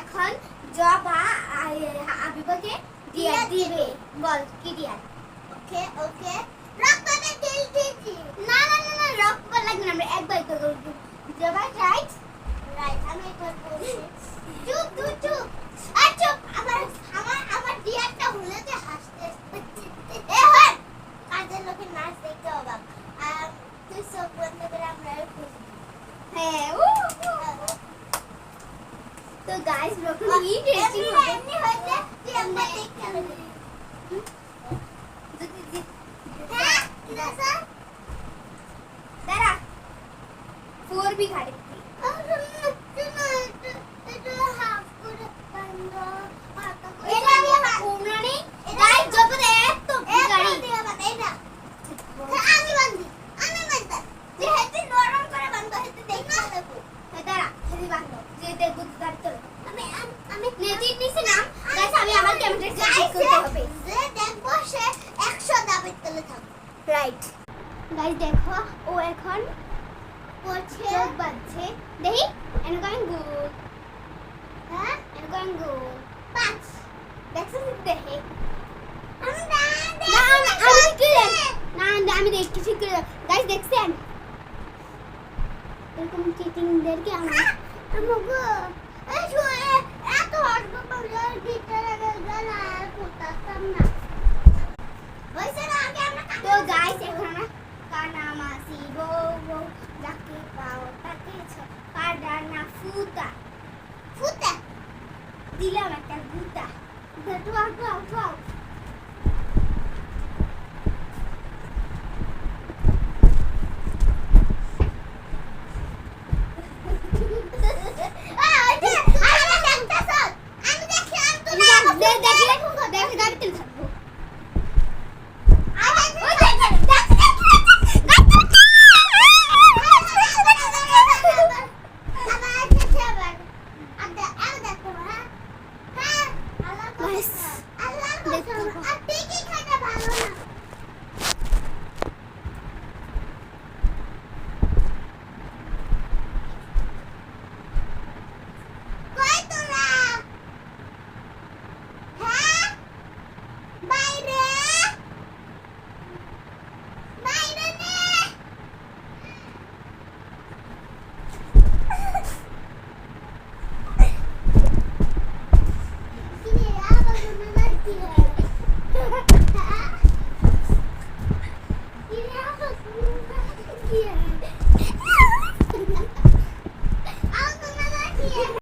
এখন জবা আবিবাকে দিয়া দিবে বল কি দিয়া ওকে ওকে রক্ততে তেল দিয়েছি না না না না রক্ত লাগবে না আমরা একবার করব জবা রাইট রাইট আমি একবার বলছি চুপ চুপ চুপ আমার দিয়াটা হলেতে হাসতে এ হয় কাজের লোকের নাচ দেখতে অবাক তুই সব বন্ধ করে আমরা হ্যাঁ তো গাইস ব্রোকলি ইন্টারেস্টিং হবে এমনি হইছে তুই আমরা দেখতে হবে হ্যাঁ কি দাসা দাঁড়া 4 বি খাড়ি এটা হাফ করে বন্ধ এটা আমি ঘুমনা নেই গাইস যত এত গাড়ি এটা আমি বান্ধি আমি বান্ধা যে হেতে নরম করে বান্ধা হেতে দেখতে দেখো দাঁড়া হেতে বান্ধো যে দেখো গাড়ি চলো আমি নেটির নিচে নাম গাইস আমি আমার ক্যামেরা সেট করতে হবে যে দেখবো সে 100 দাবির তলে থাকবে রাইট গাইস দেখো ও এখন পড়ছে চোখ বাঁধছে দেখি এন্ড গোইং গুড হ্যাঁ এন্ড গোইং গুড 5 দেখছো দেখি আমি দেখছি ঠিক করে গাইস দেখছেন এরকম চিটিংদেরকে আমরা আমগো এই শুয়ে এত আসবো বলে ভিতরে গেল আর পুতাতাম না হইছে না আগে আমরা তো গাইস এখন আমরা কানা মাসি বউ যাকে পাও তাকে পাড়া না ফুটা ফুটা দিলাম একটা গুতা দাও আল্লাহ